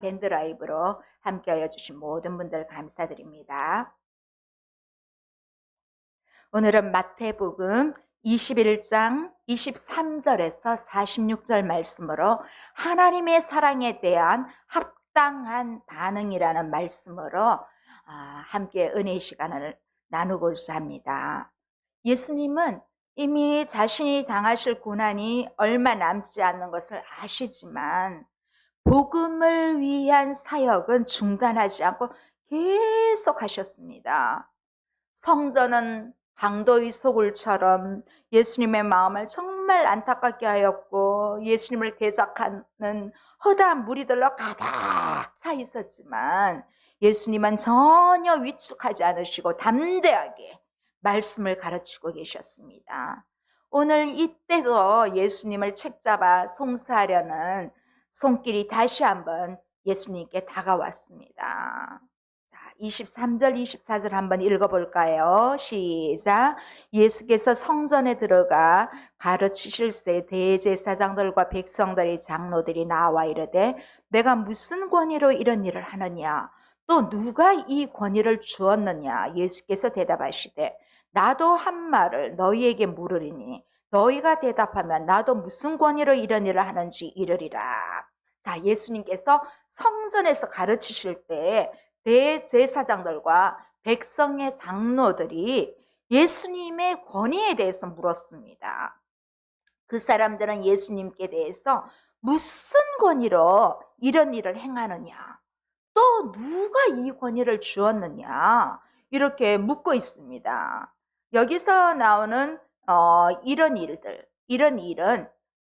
밴드라이브로 함께하여 주신 모든 분들 감사드립니다. 오늘은 마태복음 21장 23절에서 46절 말씀으로 하나님의 사랑에 대한 합당한 반응이라는 말씀으로 함께 은혜의 시간을 나누고자 합니다. 예수님은 이미 자신이 당하실 고난이 얼마 남지 않는 것을 아시지만 복음을 위한 사역은 중단하지 않고 계속 하셨습니다. 성전은 강도의 소굴처럼 예수님의 마음을 정말 안타깝게 하였고 예수님을 대적하는 허다한 무리들로 가득 차 있었지만 예수님은 전혀 위축하지 않으시고 담대하게 말씀을 가르치고 계셨습니다. 오늘 이때도 예수님을 책잡아 송사하려는 손길이 다시 한번 예수님께 다가왔습니다. 23절, 24절 한번 읽어볼까요? 시작. 예수께서 성전에 들어가 가르치실새 대제사장들과 백성들의 장로들이 나와 이르되 내가 무슨 권위로 이런 일을 하느냐? 또 누가 이 권위를 주었느냐? 예수께서 대답하시되 나도 한 말을 너희에게 물으리니 너희가 대답하면 나도 무슨 권위로 이런 일을 하는지 이르리라. 자, 예수님께서 성전에서 가르치실 때 대제사장들과 백성의 장로들이 예수님의 권위에 대해서 물었습니다. 그 사람들은 예수님께 대해서 무슨 권위로 이런 일을 행하느냐, 또 누가 이 권위를 주었느냐 이렇게 묻고 있습니다. 여기서 나오는 이런 일은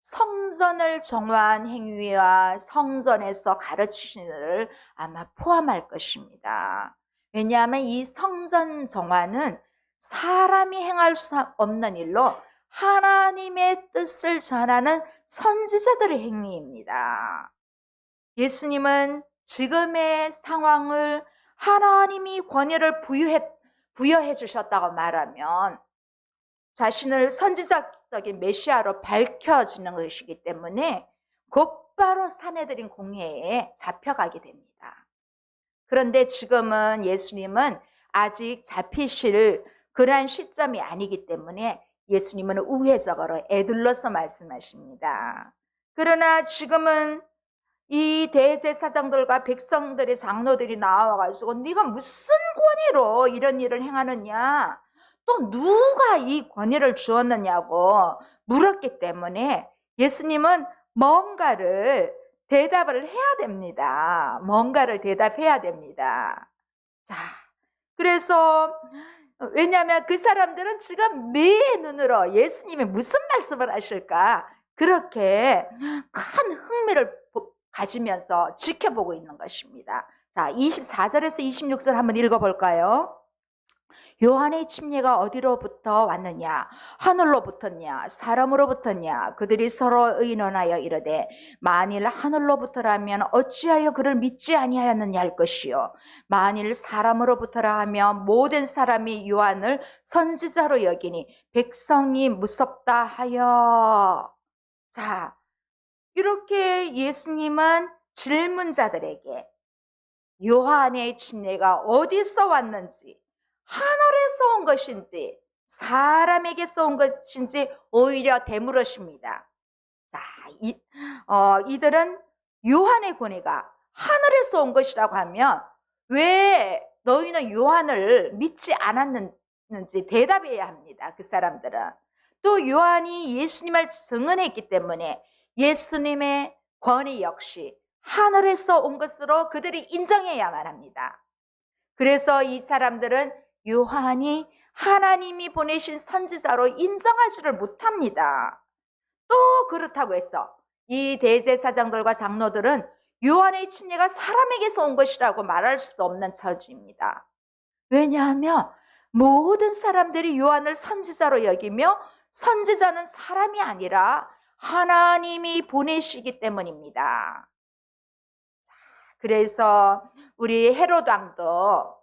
성전을 정화한 행위와 성전에서 가르치시는 일을 아마 포함할 것입니다. 왜냐하면 이 성전 정화는 사람이 행할 수 없는 일로 하나님의 뜻을 전하는 선지자들의 행위입니다. 예수님은 지금의 상황을 하나님이 권위를 부여해 주셨다고 말하면 자신을 선지자적인 메시아로 밝혀지는 것이기 때문에 곧바로 사내들인 공회에 잡혀가게 됩니다. 그런데 지금은 예수님은 아직 잡히실 그러한 시점이 아니기 때문에 예수님은 우회적으로 에둘러서 말씀하십니다. 그러나 지금은 이 대제사장들과 백성들의 장로들이 나와가지고 네가 무슨 권위로 이런 일을 행하느냐, 또 누가 이 권위를 주었느냐고 물었기 때문에 예수님은 뭔가를 대답을 해야 됩니다. 뭔가를 대답해야 됩니다. 자, 그래서 왜냐하면 그 사람들은 지금 매의 눈으로 예수님이 무슨 말씀을 하실까 그렇게 큰 흥미를 가지면서 지켜보고 있는 것입니다. 자, 24절에서 26절 한번 읽어볼까요? 요한의 침례가 어디로부터 왔느냐? 하늘로부터냐? 사람으로부터냐? 그들이 서로 의논하여 이르되 만일 하늘로부터라면 어찌하여 그를 믿지 아니하였느냐 할 것이요 만일 사람으로부터라 하면 모든 사람이 요한을 선지자로 여기니 백성이 무섭다 하여. 자, 이렇게 예수님은 질문자들에게 요한의 침례가 어디서 왔는지, 하늘에서 온 것인지 사람에게서 온 것인지 오히려 되물으십니다. 자, 이들은 요한의 권위가 하늘에서 온 것이라고 하면 왜 너희는 요한을 믿지 않았는지 대답해야 합니다. 그 사람들은. 또 요한이 예수님을 증언했기 때문에 예수님의 권위 역시 하늘에서 온 것으로 그들이 인정해야만 합니다. 그래서 이 사람들은 요한이 하나님이 보내신 선지자로 인정하지를 못합니다. 또 그렇다고 해서 이 대제사장들과 장로들은 요한의 침례가 사람에게서 온 것이라고 말할 수도 없는 처지입니다. 왜냐하면 모든 사람들이 요한을 선지자로 여기며 선지자는 사람이 아니라 하나님이 보내시기 때문입니다. 그래서 우리 헤롯 왕도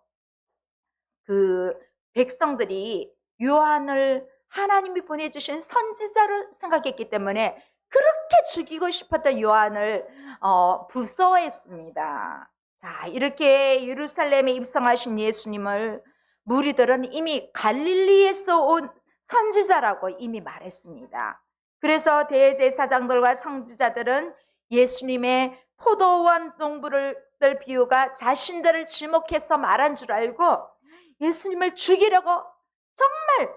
그 백성들이 요한을 하나님이 보내주신 선지자로 생각했기 때문에 그렇게 죽이고 싶었던 요한을 부서워했습니다. 자, 이렇게 예루살렘에 입성하신 예수님을 무리들은 이미 갈릴리에서 온 선지자라고 이미 말했습니다. 그래서 대제사장들과 선지자들은 예수님의 포도원 농부를 비유가 자신들을 지목해서 말한 줄 알고 예수님을 죽이려고 정말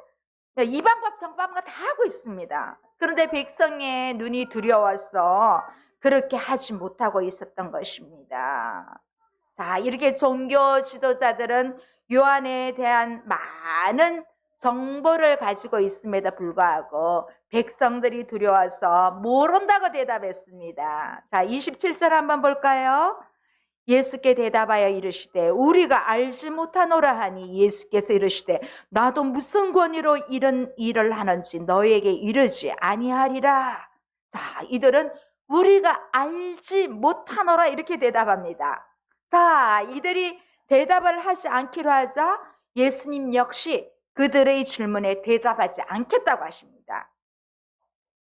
이방법 정방과 다 하고 있습니다. 그런데 백성의 눈이 두려워서 그렇게 하지 못하고 있었던 것입니다. 자, 이렇게 종교 지도자들은 요한에 대한 많은 정보를 가지고 있음에도 불구하고 백성들이 두려워서 모른다고 대답했습니다. 자, 27절 한번 볼까요? 예수께 대답하여 이르시되 우리가 알지 못하노라 하니 예수께서 이르시되 나도 무슨 권위로 이런 일을 하는지 너에게 이르지 아니하리라. 자, 이들은 우리가 알지 못하노라 이렇게 대답합니다. 자, 이들이 대답을 하지 않기로 하자 예수님 역시 그들의 질문에 대답하지 않겠다고 하십니다.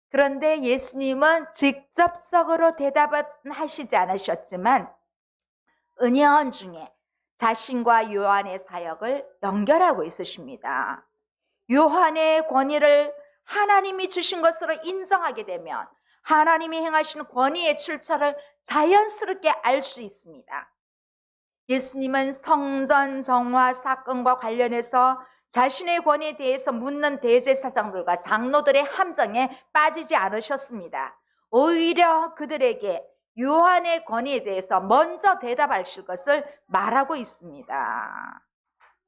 그런데 예수님은 직접적으로 대답은 하시지 않으셨지만 은혜원 중에 자신과 요한의 사역을 연결하고 있으십니다. 요한의 권위를 하나님이 주신 것으로 인정하게 되면 하나님이 행하신 권위의 출처를 자연스럽게 알 수 있습니다. 예수님은 성전 정화 사건과 관련해서 자신의 권위에 대해서 묻는 대제사장들과 장로들의 함정에 빠지지 않으셨습니다. 오히려 그들에게 요한의 권위에 대해서 먼저 대답하실 것을 말하고 있습니다.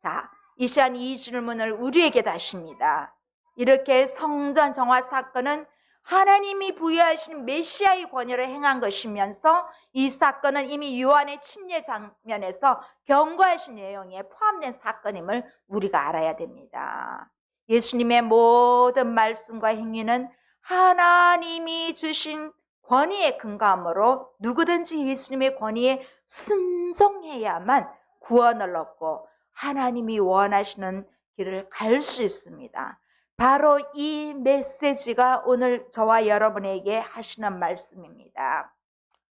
자, 이 시간 이 질문을 우리에게 하십니다. 이렇게 성전 정화 사건은 하나님이 부여하신 메시아의 권위를 행한 것이면서 이 사건은 이미 요한의 침례 장면에서 경고하신 내용에 포함된 사건임을 우리가 알아야 됩니다. 예수님의 모든 말씀과 행위는 하나님이 주신 권위에 근거하므로 누구든지 예수님의 권위에 순종해야만 구원을 얻고 하나님이 원하시는 길을 갈 수 있습니다. 바로 이 메시지가 오늘 저와 여러분에게 하시는 말씀입니다.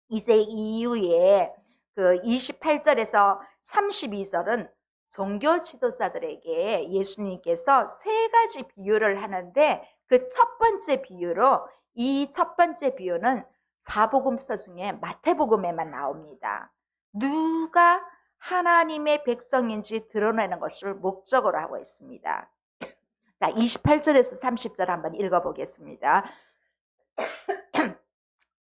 이제 이후에 그 28절에서 32절은 종교 지도자들에게 예수님께서 세 가지 비유를 하는데 그 첫 번째 비유로 이 첫 번째 비유는 사복음서 중에 마태복음에만 나옵니다. 누가 하나님의 백성인지 드러내는 것을 목적으로 하고 있습니다. 자, 28절에서 30절 한번 읽어보겠습니다.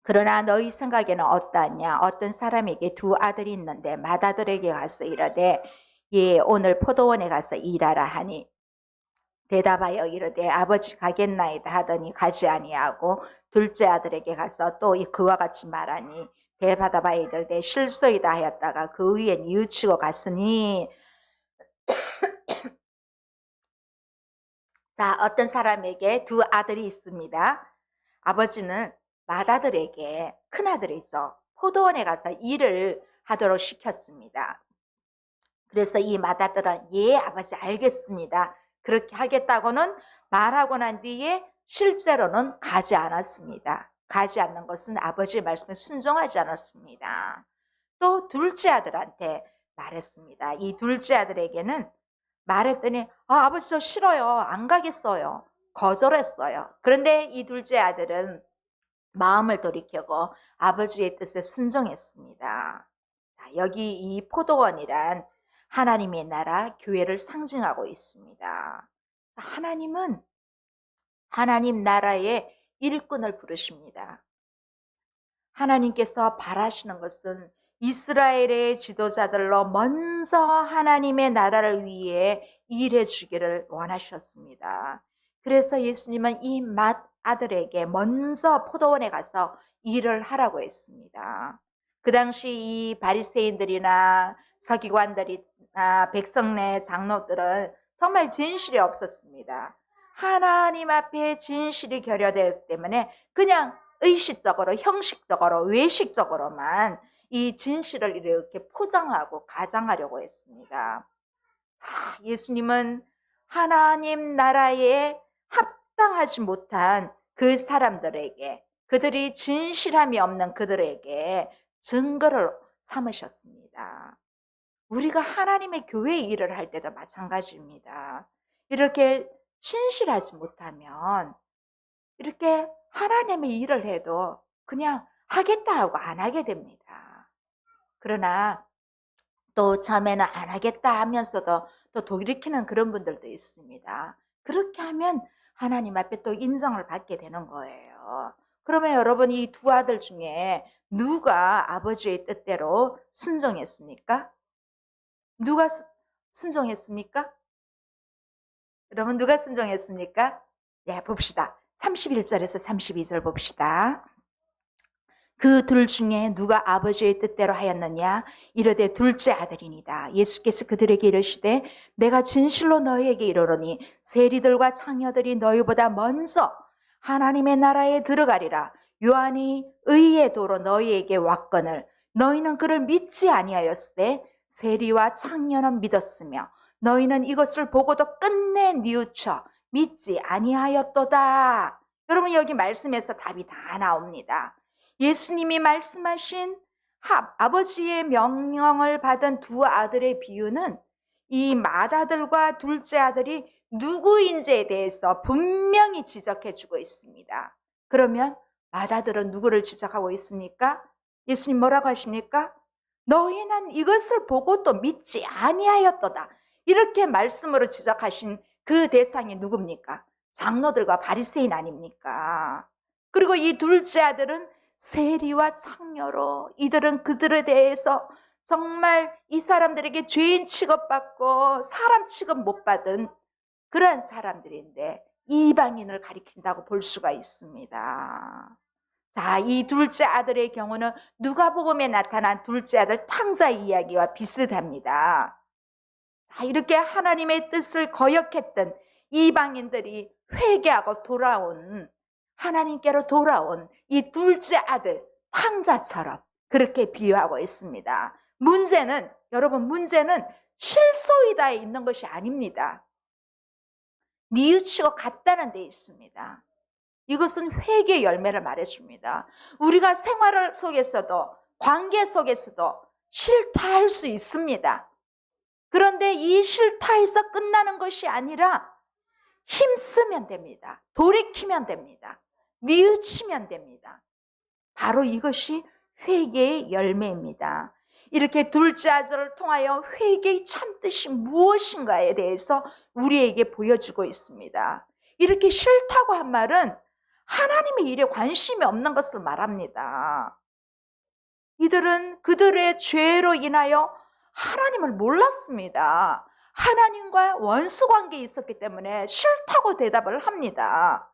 그러나 너희 생각에는 어떠하냐? 어떤 사람에게 두 아들이 있는데 맏아들에게 가서 이르되 예, 오늘 포도원에 가서 일하라 하니 대답하여 이르되 아버지 가겠나이다 하더니 가지 아니하고 둘째 아들에게 가서 또 그와 같이 말하니 대답하여 이르되 실소이다 하였다가 그 위에 뉘우치고 갔으니 자, 어떤 사람에게 두 아들이 있습니다. 아버지는 맏아들에게 큰아들이 있어 포도원에 가서 일을 하도록 시켰습니다. 그래서 이 맏아들은 예 아버지 알겠습니다. 그렇게 하겠다고는 말하고 난 뒤에 실제로는 가지 않았습니다. 가지 않는 것은 아버지의 말씀에 순종하지 않았습니다. 또 둘째 아들한테 말했습니다. 이 둘째 아들에게는 말했더니 아버지 저 싫어요. 안 가겠어요. 거절했어요. 그런데 이 둘째 아들은 마음을 돌이켜고 아버지의 뜻에 순종했습니다. 자, 여기 이 포도원이란 하나님의 나라, 교회를 상징하고 있습니다. 하나님은 하나님 나라의 일꾼을 부르십니다. 하나님께서 바라시는 것은 이스라엘의 지도자들로 먼저 하나님의 나라를 위해 일해 주기를 원하셨습니다. 그래서 예수님은 이 맏아들에게 먼저 포도원에 가서 일을 하라고 했습니다. 그 당시 이 바리새인들이나 서기관들이나 백성내 장로들은 정말 진실이 없었습니다. 하나님 앞에 진실이 결여되기 때문에 그냥 의식적으로, 형식적으로, 외식적으로만 이 진실을 이렇게 포장하고 가장하려고 했습니다. 예수님은 하나님 나라에 합당하지 못한 그 사람들에게 그들이 진실함이 없는 그들에게 증거를 삼으셨습니다. 우리가 하나님의 교회 일을 할 때도 마찬가지입니다. 이렇게 신실하지 못하면 이렇게 하나님의 일을 해도 그냥 하겠다 하고 안 하게 됩니다. 그러나 또 처음에는 안 하겠다 하면서도 또 돌이키는 그런 분들도 있습니다. 그렇게 하면 하나님 앞에 또 인정을 받게 되는 거예요. 그러면 여러분, 이 두 아들 중에 누가 아버지의 뜻대로 순종했습니까? 누가 순종했습니까? 여러분, 누가 순종했습니까? 네, 봅시다. 31절에서 32절 봅시다. 그 둘 중에 누가 아버지의 뜻대로 하였느냐? 이르되 둘째 아들이니이다. 예수께서 그들에게 이르시되 내가 진실로 너희에게 이르노니 세리들과 창녀들이 너희보다 먼저 하나님의 나라에 들어가리라. 요한이 의의 도로 너희에게 왔거늘 너희는 그를 믿지 아니하였으되 세리와 창녀는 믿었으며 너희는 이것을 보고도 끝내 뉘우쳐 믿지 아니하였도다. 여러분, 여기 말씀에서 답이 다 나옵니다. 예수님이 말씀하신 아버지의 명령을 받은 두 아들의 비유는 이 맏아들과 둘째 아들이 누구인지에 대해서 분명히 지적해주고 있습니다. 그러면 맏아들은 누구를 지적하고 있습니까? 예수님 뭐라고 하십니까? 너희는 이것을 보고 또 믿지 아니하였도다. 이렇게 말씀으로 지적하신 그 대상이 누굽니까? 장로들과 바리새인 아닙니까? 그리고 이 둘째 아들은 세리와 창녀로 이들은 그들에 대해서 정말 이 사람들에게 죄인 취급받고 사람 취급 못 받은 그러한 사람들인데 이방인을 가리킨다고 볼 수가 있습니다. 자, 이 둘째 아들의 경우는 누가복음에 나타난 둘째 아들 탕자 이야기와 비슷합니다. 자, 이렇게 하나님의 뜻을 거역했던 이방인들이 회개하고 하나님께로 돌아온 이 둘째 아들 탕자처럼 그렇게 비유하고 있습니다. 문제는 실소이다에 있는 것이 아닙니다. 뉘우치고 같다는 데 있습니다. 이것은 회개의 열매를 말해줍니다. 우리가 생활 속에서도 관계 속에서도 싫다 할 수 있습니다. 그런데 이 싫다에서 끝나는 것이 아니라 힘쓰면 됩니다. 돌이키면 됩니다. 뉘우치면 됩니다. 바로 이것이 회개의 열매입니다. 이렇게 둘째 아들을 통하여 회개의 참뜻이 무엇인가에 대해서 우리에게 보여주고 있습니다. 이렇게 싫다고 한 말은 하나님의 일에 관심이 없는 것을 말합니다. 이들은 그들의 죄로 인하여 하나님을 몰랐습니다. 하나님과 원수관계에 있었기 때문에 싫다고 대답을 합니다.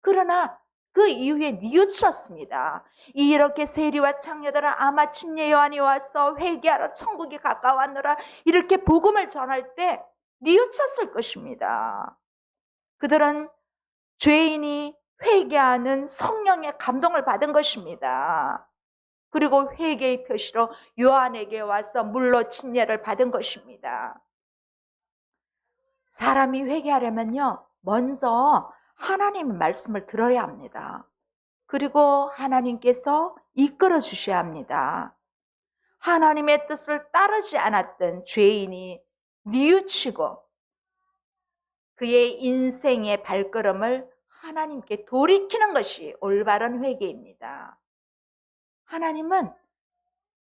그러나 그 이후에 뉘우쳤습니다. 이렇게 세리와 창녀들은 아마 침례 요한이 와서 회개하러 천국이 가까웠노라 이렇게 복음을 전할 때 뉘우쳤을 것입니다. 그들은 죄인이 회개하는 성령의 감동을 받은 것입니다. 그리고 회개의 표시로 요한에게 와서 물로 침례를 받은 것입니다. 사람이 회개하려면요, 먼저 하나님의 말씀을 들어야 합니다. 그리고 하나님께서 이끌어 주셔야 합니다. 하나님의 뜻을 따르지 않았던 죄인이 뉘우치고 그의 인생의 발걸음을 하나님께 돌이키는 것이 올바른 회개입니다. 하나님은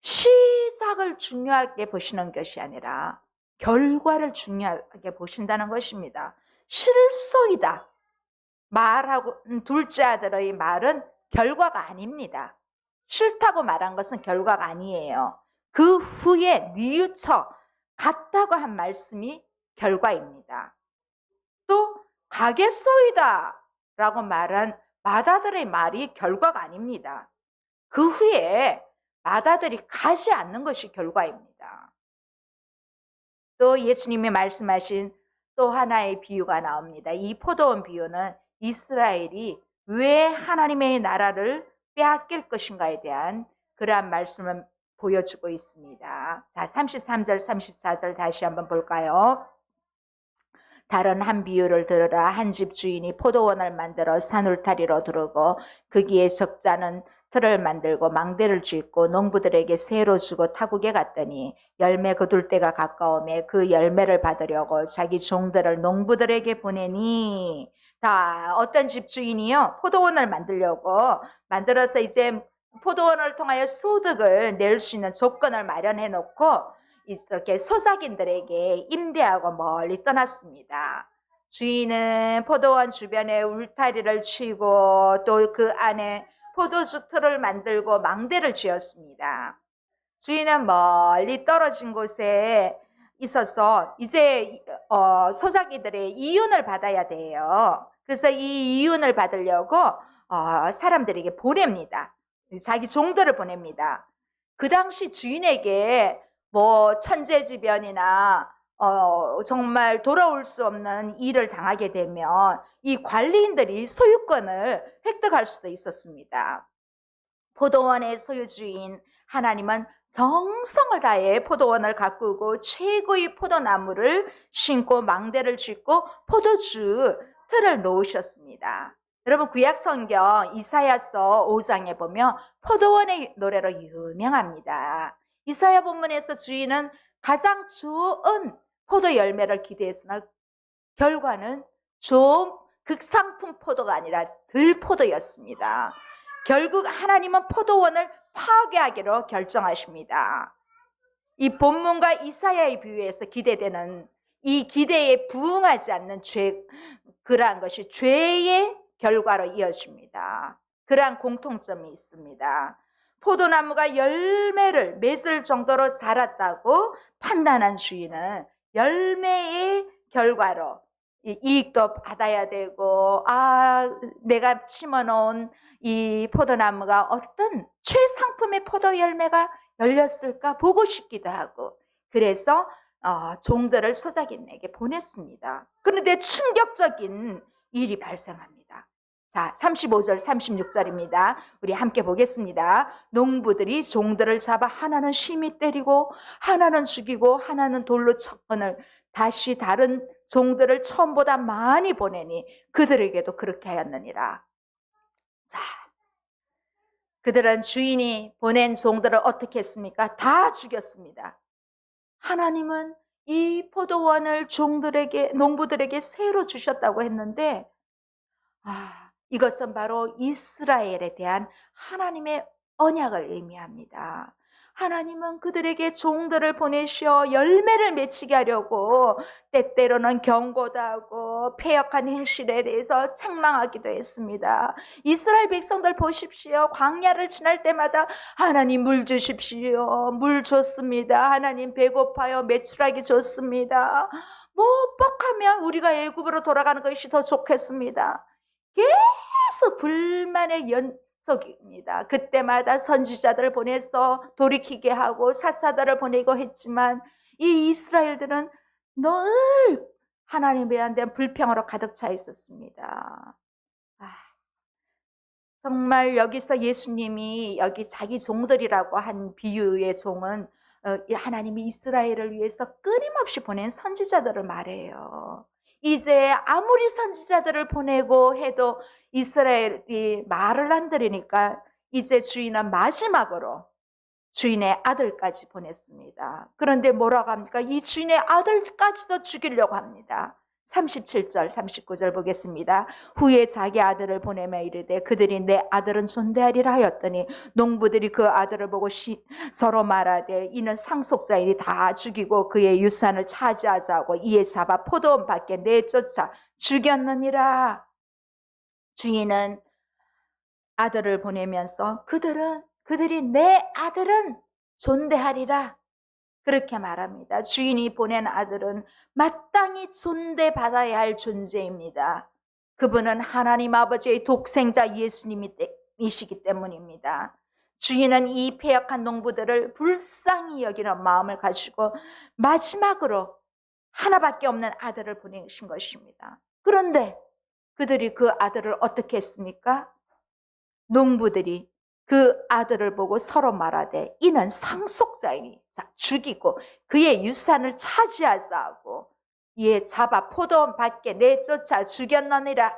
시작을 중요하게 보시는 것이 아니라 결과를 중요하게 보신다는 것입니다. 실소이다. 말하고 둘째 아들의 말은 결과가 아닙니다. 싫다고 말한 것은 결과가 아니에요. 그 후에 뉘우쳐 갔다고 한 말씀이 결과입니다. 또 가겠소이다 라고 말한 맏아들의 말이 결과가 아닙니다. 그 후에 맏아들이 가지 않는 것이 결과입니다. 또 예수님이 말씀하신 또 하나의 비유가 나옵니다. 이 포도원 비유는 이스라엘이 왜 하나님의 나라를 빼앗길 것인가에 대한 그러한 말씀을 보여주고 있습니다. 자, 33절, 34절 다시 한번 볼까요? 다른 한 비유를 들으라. 한 집 주인이 포도원을 만들어 산울타리로 두르고 거기에 적자는 틀을 만들고 망대를 짓고 농부들에게 새로 주고 타국에 갔더니 열매 거둘 때가 가까우매 그 열매를 받으려고 자기 종들을 농부들에게 보내니. 다 어떤 집주인이요? 포도원을 만들려고 만들어서 이제 포도원을 통하여 소득을 낼 수 있는 조건을 마련해 놓고 이렇게 소작인들에게 임대하고 멀리 떠났습니다. 주인은 포도원 주변에 울타리를 치고 또 그 안에 포도주 틀을 만들고 망대를 지었습니다. 주인은 멀리 떨어진 곳에 있어서 이제 소작이들의 이윤을 받아야 돼요. 그래서 이 이윤을 받으려고 사람들에게 보냅니다. 자기 종들을 보냅니다. 그 당시 주인에게 뭐 천재지변이나 정말 돌아올 수 없는 일을 당하게 되면 이 관리인들이 소유권을 획득할 수도 있었습니다. 포도원의 소유주인 하나님은 정성을 다해 포도원을 가꾸고 최고의 포도나무를 심고 망대를 짓고 포도주 틀을 놓으셨습니다. 여러분 구약성경 이사야서 5장에 보면 포도원의 노래로 유명합니다. 이사야 본문에서 주인은 가장 좋은 포도 열매를 기대했으나 결과는 좋은 극상품 포도가 아니라 들포도였습니다. 결국 하나님은 포도원을 파괴하기로 결정하십니다. 이 본문과 이사야의 비유에서 기대되는 이 기대에 부응하지 않는 그러한 것이 죄의 결과로 이어집니다. 그러한 공통점이 있습니다. 포도나무가 열매를 맺을 정도로 자랐다고 판단한 주인은 열매의 결과로 이익도 받아야 되고 내가 심어놓은 이 포도나무가 어떤 최상품의 포도 열매가 열렸을까 보고 싶기도 하고 그래서 종들을 소작인에게 보냈습니다. 그런데 충격적인 일이 발생합니다. 자, 35절 36절입니다. 우리 함께 보겠습니다. 농부들이 종들을 잡아 하나는 심히 때리고 하나는 죽이고 하나는 돌로 쳤거늘 다시 다른 종들을 처음보다 많이 보내니 그들에게도 그렇게 하였느니라. 자, 그들은 주인이 보낸 종들을 어떻게 했습니까? 다 죽였습니다. 하나님은 이 포도원을 농부들에게 새로 주셨다고 했는데 이것은 바로 이스라엘에 대한 하나님의 언약을 의미합니다. 하나님은 그들에게 종들을 보내셔 열매를 맺히게 하려고 때때로는 경고도 하고 패역한 행실에 대해서 책망하기도 했습니다. 이스라엘 백성들 보십시오. 광야를 지날 때마다 하나님 물 주십시오. 물 줬습니다. 하나님 배고파요. 매출하기 좋습니다. 뭐 뻑하면 우리가 애굽으로 돌아가는 것이 더 좋겠습니다. 계속 불만의 연속입니다. 그때마다 선지자들을 보내서 돌이키게 하고 사사들을 보내고 했지만 이 이스라엘들은 늘 하나님에 대한 불평으로 가득 차 있었습니다. 정말 여기서 예수님이 여기 자기 종들이라고 한 비유의 종은 하나님이 이스라엘을 위해서 끊임없이 보낸 선지자들을 말해요. 이제 아무리 선지자들을 보내고 해도 이스라엘이 말을 안 들으니까 이제 주인은 마지막으로 주인의 아들까지 보냈습니다. 그런데 뭐라고 합니까? 이 주인의 아들까지도 죽이려고 합니다. 37절 39절 보겠습니다. 후에 자기 아들을 보내며 이르되 그들이 내 아들은 존대하리라 하였더니 농부들이 그 아들을 보고 서로 말하되 이는 상속자이니 다 죽이고 그의 유산을 차지하자고 이에 잡아 포도원 밖에 내쫓아 죽였느니라. 주인은 아들을 보내면서 그들이 내 아들은 존대하리라 그렇게 말합니다. 주인이 보낸 아들은 마땅히 존대받아야 할 존재입니다. 그분은 하나님 아버지의 독생자 예수님이시기 때문입니다. 주인은 이 패역한 농부들을 불쌍히 여기는 마음을 가지고 마지막으로 하나밖에 없는 아들을 보내신 것입니다. 그런데 그들이 그 아들을 어떻게 했습니까? 농부들이 그 아들을 보고 서로 말하되 이는 상속자이니 죽이고 그의 유산을 차지하자 하고 잡아 포도원 밖에 내쫓아 죽였느니라.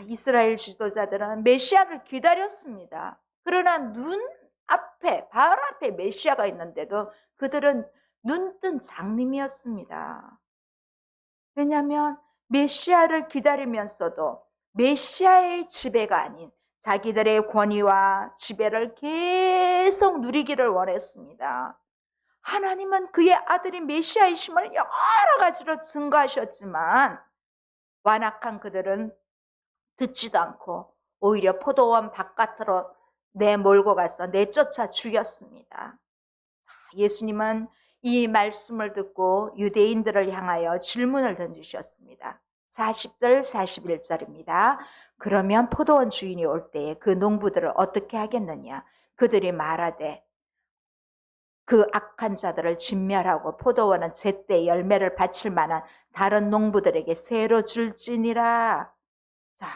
이스라엘 지도자들은 메시아를 기다렸습니다. 그러나 눈앞에, 바로 앞에 메시아가 있는데도 그들은 눈뜬 장님이었습니다. 왜냐하면 메시아를 기다리면서도 메시아의 지배가 아닌 자기들의 권위와 지배를 계속 누리기를 원했습니다. 하나님은 그의 아들인 메시아이심을 여러 가지로 증거하셨지만 완악한 그들은 듣지도 않고 오히려 포도원 바깥으로 내몰고 가서 내쫓아 죽였습니다. 예수님은 이 말씀을 듣고 유대인들을 향하여 질문을 던지셨습니다. 40절 41절입니다. 그러면 포도원 주인이 올 때에 그 농부들을 어떻게 하겠느냐? 그들이 말하되 그 악한 자들을 진멸하고 포도원은 제때 열매를 바칠 만한 다른 농부들에게 새로 줄지니라. 자,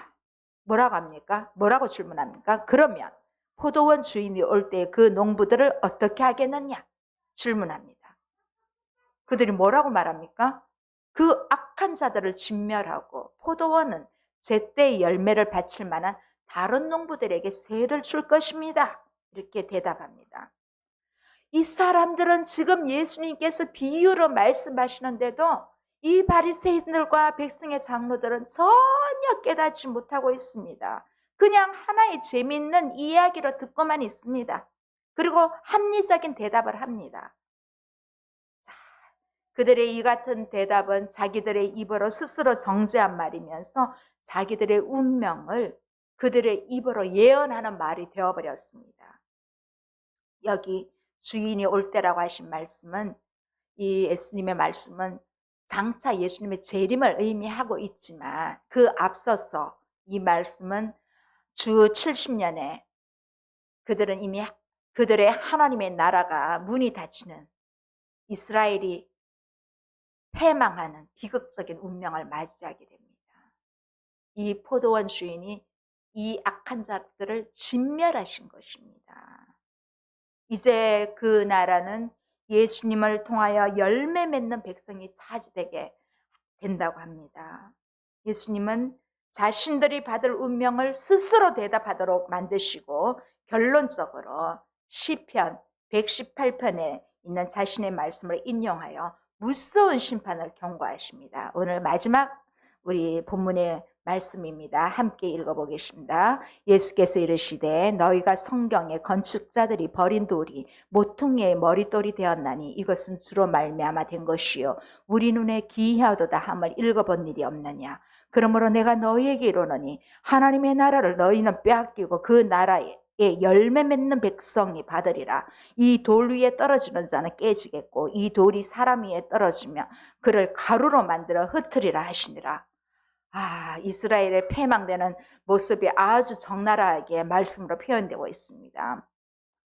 뭐라고 합니까? 뭐라고 질문합니까? 그러면 포도원 주인이 올 때 그 농부들을 어떻게 하겠느냐? 질문합니다. 그들이 뭐라고 말합니까? 그 악한 자들을 진멸하고 포도원은 제때 열매를 바칠 만한 다른 농부들에게 세를 줄 것입니다. 이렇게 대답합니다. 이 사람들은 지금 예수님께서 비유로 말씀하시는데도 이 바리새인들과 백성의 장로들은 전혀 깨닫지 못하고 있습니다. 그냥 하나의 재미있는 이야기로 듣고만 있습니다. 그리고 합리적인 대답을 합니다. 그들의 이 같은 대답은 자기들의 입으로 스스로 정죄한 말이면서 자기들의 운명을 그들의 입으로 예언하는 말이 되어버렸습니다. 여기 주인이 올 때라고 하신 말씀은, 이 예수님의 말씀은 장차 예수님의 재림을 의미하고 있지만 그 앞서서 이 말씀은 주 70년에 그들은 이미 그들의 하나님의 나라가 문이 닫히는, 이스라엘이 패망하는 비극적인 운명을 맞이하게 됩니다. 이 포도원 주인이 이 악한 자들을 진멸하신 것입니다. 이제 그 나라는 예수님을 통하여 열매 맺는 백성이 차지되게 된다고 합니다. 예수님은 자신들이 받을 운명을 스스로 대답하도록 만드시고 결론적으로 시편 118편에 있는 자신의 말씀을 인용하여 무서운 심판을 경고하십니다. 오늘 마지막 우리 본문의 말씀입니다. 함께 읽어보겠습니다. 예수께서 이르시되 너희가 성경에 건축자들이 버린 돌이 모퉁이의 머릿돌이 되었나니 이것은 주로 말미암아 된 것이요 우리 눈에 기이하도다 함을 읽어본 일이 없느냐. 그러므로 내가 너희에게 이르노니 하나님의 나라를 너희는 빼앗기고 그 나라에 열매 맺는 백성이 받으리라. 이 돌 위에 떨어지는 자는 깨지겠고 이 돌이 사람 위에 떨어지면 그를 가루로 만들어 흩으리라 하시니라. 이스라엘의 패망되는 모습이 아주 적나라하게 말씀으로 표현되고 있습니다.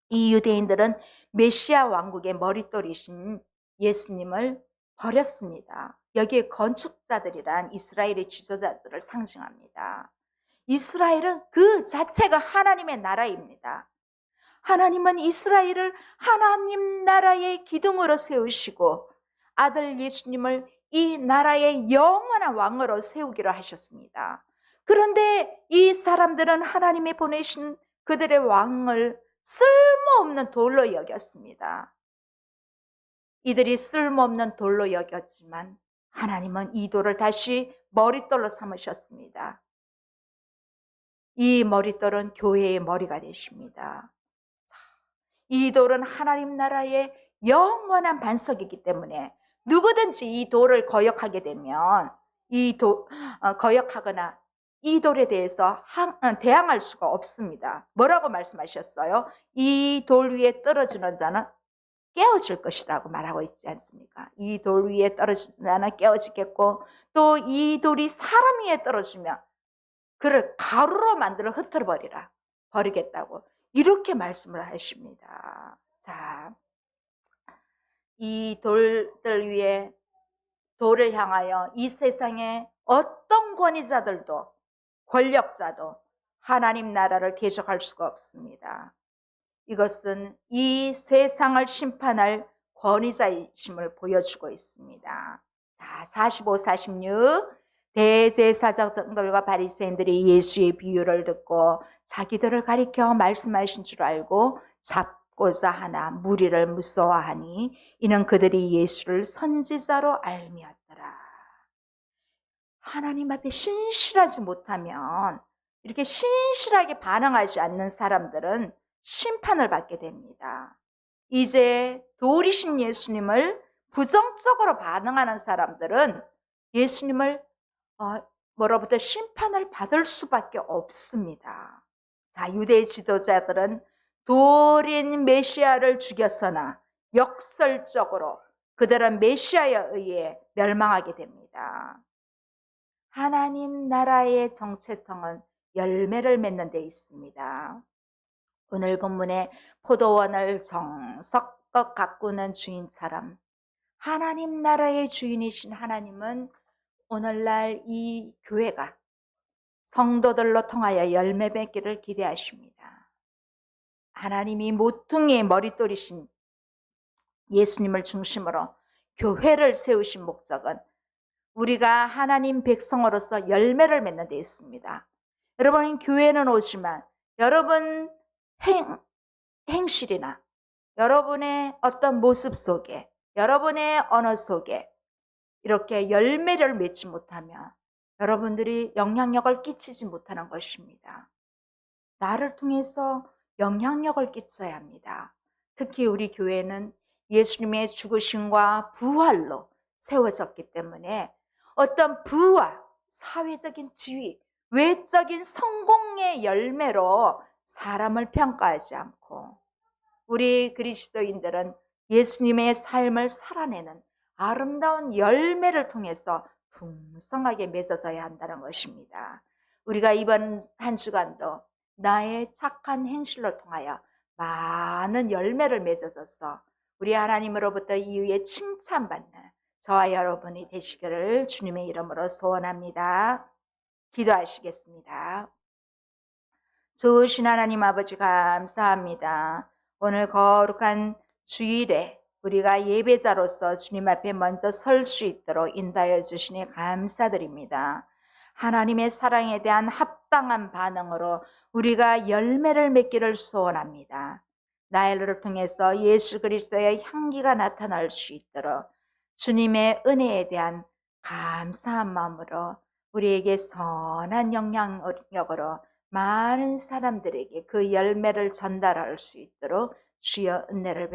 이 유대인들은 메시아 왕국의 머릿돌이신 예수님을 버렸습니다. 여기에 건축자들이란 이스라엘의 지도자들을 상징합니다. 이스라엘은 그 자체가 하나님의 나라입니다. 하나님은 이스라엘을 하나님 나라의 기둥으로 세우시고 아들 예수님을 이 나라의 영원한 왕으로 세우기로 하셨습니다. 그런데 이 사람들은 하나님이 보내신 그들의 왕을 쓸모없는 돌로 여겼습니다. 이들이 쓸모없는 돌로 여겼지만 하나님은 이 돌을 다시 머릿돌로 삼으셨습니다. 이 머릿돌은 교회의 머리가 되십니다. 이 돌은 하나님 나라의 영원한 반석이기 때문에 누구든지 이 돌을 거역하게 되면 거역하거나 이 돌에 대해서 대항할 수가 없습니다. 뭐라고 말씀하셨어요? 이 돌 위에 떨어지는 자는 깨어질 것이라고 말하고 있지 않습니까? 이 돌 위에 떨어지는 자는 깨어지겠고 또 이 돌이 사람 위에 떨어지면 그를 가루로 만들어 흩어버리라. 버리겠다고 이렇게 말씀을 하십니다. 자, 이 돌들 위에 돌을 향하여 이 세상의 어떤 권위자들도 권력자도 하나님 나라를 계속할 수가 없습니다. 이것은 이 세상을 심판할 권위자이심을 보여주고 있습니다. 자, 45, 46 대제사장들과 바리새인들이 예수의 비유를 듣고 자기들을 가리켜 말씀하신 줄 알고 잡고자 하나 무리를 무서워하니 이는 그들이 예수를 선지자로 알미었더라. 하나님 앞에 신실하지 못하면 이렇게 신실하게 반응하지 않는 사람들은 심판을 받게 됩니다. 이제 도리신 예수님을 부정적으로 반응하는 사람들은 예수님을 뭐로부터 심판을 받을 수밖에 없습니다. 자, 유대 지도자들은 도린 메시아를 죽였으나 역설적으로 그들은 메시아에 의해 멸망하게 됩니다. 하나님 나라의 정체성은 열매를 맺는 데 있습니다. 오늘 본문에 포도원을 정석껏 가꾸는 주인처럼 하나님 나라의 주인이신 하나님은 오늘날 이 교회가 성도들로 통하여 열매 맺기를 기대하십니다. 하나님이 모퉁이의 머릿돌이신 예수님을 중심으로 교회를 세우신 목적은 우리가 하나님 백성으로서 열매를 맺는 데 있습니다. 여러분, 교회는 오지만 여러분 행실이나 여러분의 어떤 모습 속에, 여러분의 언어 속에 이렇게 열매를 맺지 못하면 여러분들이 영향력을 끼치지 못하는 것입니다. 나를 통해서 영향력을 끼쳐야 합니다. 특히 우리 교회는 예수님의 죽으심과 부활로 세워졌기 때문에 어떤 부와 사회적인 지위, 외적인 성공의 열매로 사람을 평가하지 않고 우리 그리스도인들은 예수님의 삶을 살아내는 아름다운 열매를 통해서 풍성하게 맺어져야 한다는 것입니다. 우리가 이번 한 주간도 나의 착한 행실로 통하여 많은 열매를 맺어줘서 우리 하나님으로부터 이후에 칭찬받는 저와 여러분이 되시기를 주님의 이름으로 소원합니다. 기도하시겠습니다. 좋으신 하나님 아버지 감사합니다. 오늘 거룩한 주일에 우리가 예배자로서 주님 앞에 먼저 설 수 있도록 인도하여 주시니 감사드립니다. 하나님의 사랑에 대한 합당한 반응으로 우리가 열매를 맺기를 소원합니다. 나를 통해서 예수 그리스도의 향기가 나타날 수 있도록 주님의 은혜에 대한 감사한 마음으로 우리에게 선한 영향력으로 많은 사람들에게 그 열매를 전달할 수 있도록 주여 은혜를